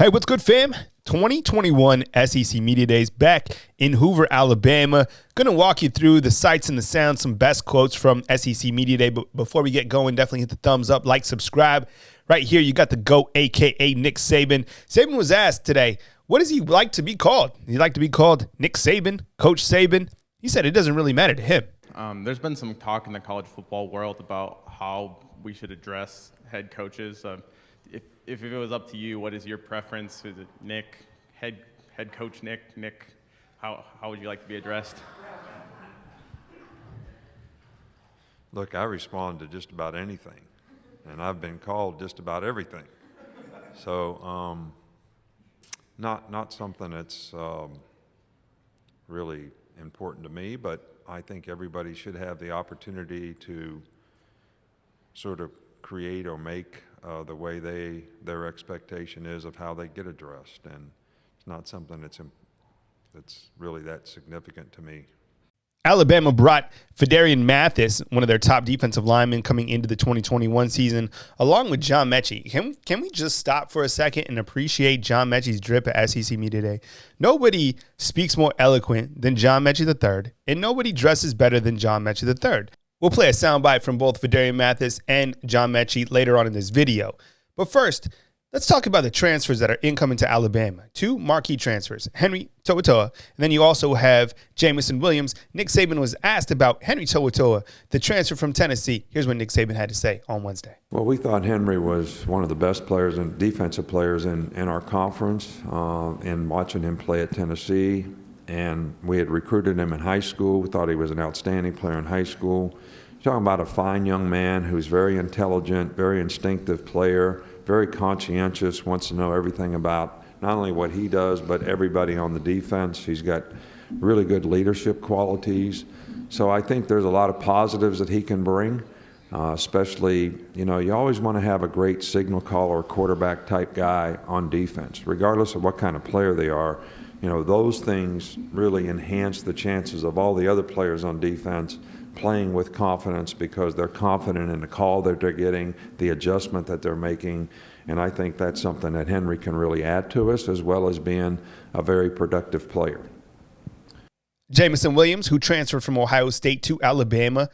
Hey, what's good, fam? 2021 SEC Media Days back in Hoover, Alabama. Going to walk you through the sights and the sounds, some best quotes from SEC Media Day. But before we get going, definitely hit the thumbs up, like, subscribe. Right here, you got the GOAT, a.k.a. Nick Saban. Saban was asked today, what does he like to be called? He like to be called Nick Saban, Coach Saban. He said it doesn't really matter to him. There's been some talk in the college football world about how we should address head coaches. If it was up to you, what is your preference? Is it Nick, head coach Nick? How would you like to be addressed? Look, I respond to just about anything, and I've been called just about everything. So not something that's really important to me, but I think everybody should have the opportunity to sort of create or make the way their expectation is of how they get addressed, and it's not something that's really that significant to me. Alabama brought Phidarian Mathis, one of their top defensive linemen coming into the 2021 season, along with John Mechie. Can we just stop for a second and appreciate John Mechie's drip at SEC Media Day? Nobody speaks more eloquent than John Mechie III, and nobody dresses better than John Mechie III. We'll play a soundbite from both Phidarian Mathis and John Mechie later on in this video. But first, let's talk about the transfers that are incoming to Alabama. Two marquee transfers, Henry To'oTo'o, and then you also have Jameson Williams. Nick Saban was asked about Henry To'oTo'o, the transfer from Tennessee. Here's what Nick Saban had to say on Wednesday. Well, we thought Henry was one of the best players and defensive players in our conference, and watching him play at Tennessee. And we had recruited him in high school. We thought he was an outstanding player in high school. Talking about a fine young man who's very intelligent, very instinctive player, very conscientious, wants to know everything about not only what he does, but everybody on the defense. He's got really good leadership qualities. So I think there's a lot of positives that he can bring, especially, you always want to have a great signal caller, quarterback type guy on defense, regardless of what kind of player they are. Those things really enhance the chances of all the other players on defense playing with confidence because they're confident in the call that they're getting, the adjustment that they're making, and I think that's something that Henry can really add to us, as well as being a very productive player. Jameson Williams, who transferred from Ohio State to Alabama,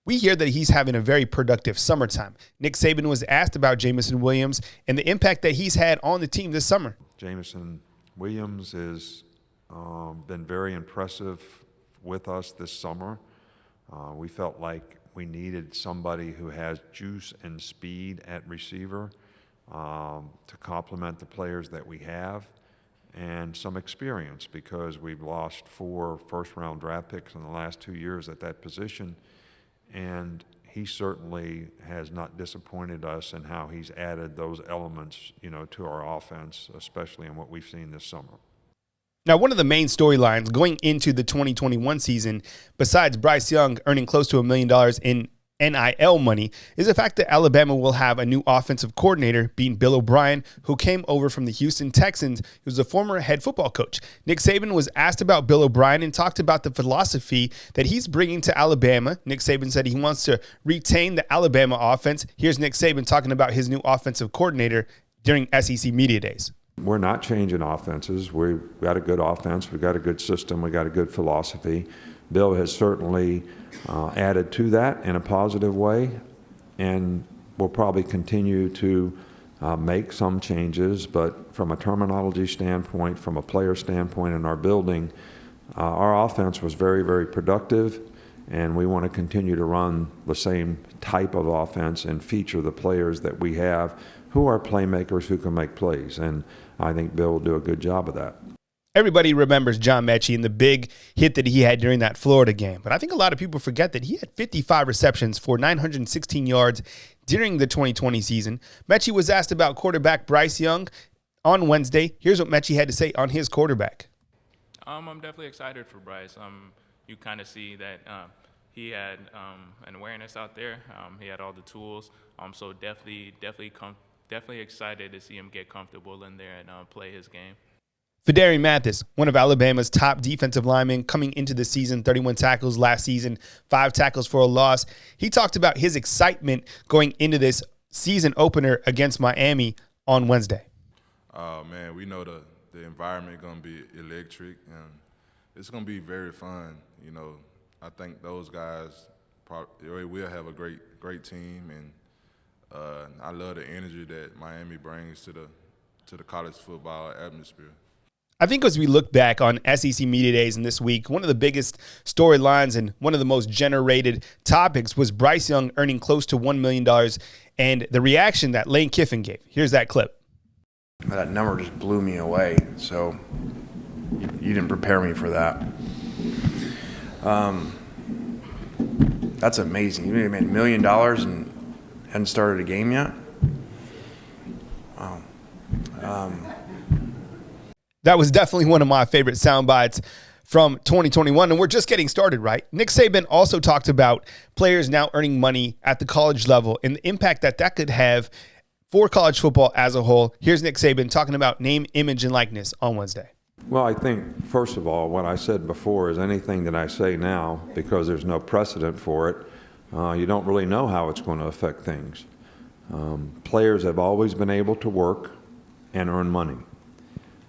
we hear that he's having a very productive summertime. Nick Saban was asked about Jameson Williams and the impact that he's had on the team this summer. Jameson Williams has been very impressive with us this summer. We felt like we needed somebody who has juice and speed at receiver to complement the players that we have, and some experience because we've lost 4 first-round draft picks in the last 2 years at that position, and he certainly has not disappointed us in how he's added those elements, to our offense, especially in what we've seen this summer. Now, one of the main storylines going into the 2021 season, besides Bryce Young earning close to $1 million in NIL money, is the fact that Alabama will have a new offensive coordinator, being Bill O'Brien, who came over from the Houston Texans. He was a former head football coach. Nick Saban was asked about Bill O'Brien and talked about the philosophy that he's bringing to Alabama. Nick Saban said he wants to retain the Alabama offense. Here's Nick Saban talking about his new offensive coordinator during SEC Media Days. We're not changing offenses. We've got a good offense. We've got a good system. We've got a good philosophy. Bill has certainly added to that in a positive way, and we'll probably continue to make some changes. But from a terminology standpoint, from a player standpoint in our building, our offense was very, very productive, and we want to continue to run the same type of offense and feature the players that we have who are playmakers who can make plays. And I think Bill will do a good job of that. Everybody remembers John Mechie and the big hit that he had during that Florida game. But I think a lot of people forget that he had 55 receptions for 916 yards during the 2020 season. Mechie was asked about quarterback Bryce Young on Wednesday. Here's what Mechie had to say on his quarterback. I'm definitely excited for Bryce. You kind of see that he had an awareness out there. He had all the tools. So definitely excited to see him get comfortable in there and play his game. Phidarian Mathis, one of Alabama's top defensive linemen coming into the season, 31 tackles last season, 5 tackles for a loss. He talked about his excitement going into this season opener against Miami on Wednesday. Man, we know the environment going to be electric, and it's going to be very fun. You know, I think those guys probably will have a great team, and I love the energy that Miami brings to the college football atmosphere. I think as we look back on SEC Media Days in this week, one of the biggest storylines and one of the most generated topics was Bryce Young earning close to $1 million and the reaction that Lane Kiffin gave. Here's that clip. That number just blew me away, so you didn't prepare me for that. That's amazing. You made $1 million and hadn't started a game yet? Wow. That was definitely one of my favorite sound bites from 2021, and we're just getting started, right? Nick Saban also talked about players now earning money at the college level and the impact that could have for college football as a whole. Here's Nick Saban talking about name, image, and likeness on Wednesday. Well, I think, first of all, what I said before is anything that I say now, because there's no precedent for it, you don't really know how it's going to affect things. Players have always been able to work and earn money.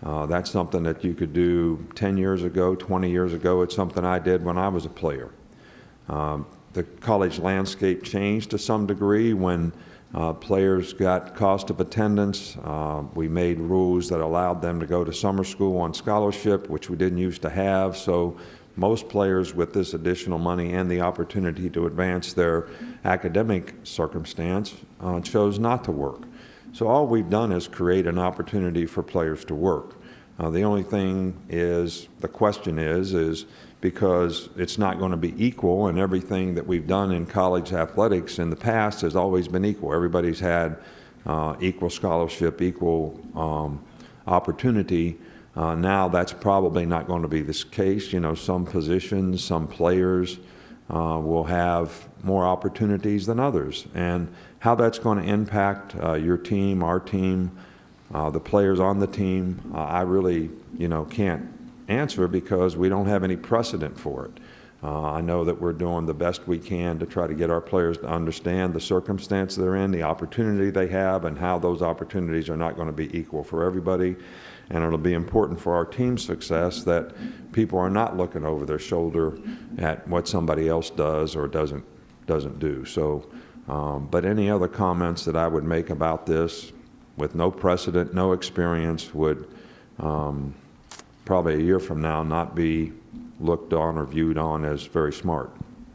That's something that you could do 10 years ago, 20 years ago. It's something I did when I was a player. The college landscape changed to some degree when players got cost of attendance. We made rules that allowed them to go to summer school on scholarship, which we didn't used to have. So most players with this additional money and the opportunity to advance their academic circumstance chose not to work. So all we've done is create an opportunity for players to work. The only thing is, the question is because it's not going to be equal, and everything that we've done in college athletics in the past has always been equal. Everybody's had equal scholarship, equal opportunity. Now that's probably not going to be the case. You know, some positions, some players will have more opportunities than others. And how that's going to impact your team, our team, the players on the team, I really, can't answer because we don't have any precedent for it. I know that we're doing the best we can to try to get our players to understand the circumstance they're in, the opportunity they have, and how those opportunities are not going to be equal for everybody. And it'll be important for our team's success that people are not looking over their shoulder at what somebody else does or doesn't do. So, but any other comments that I would make about this with no precedent, no experience would probably a year from now not be looked on or viewed on as very smart.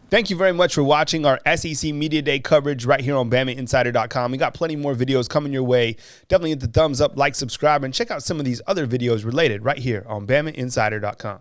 Thank you very much for watching our SEC Media Day coverage right here on BamaInsider.com. We got plenty more videos coming your way. Definitely hit the thumbs up, like, subscribe, and check out some of these other videos related right here on BamaInsider.com.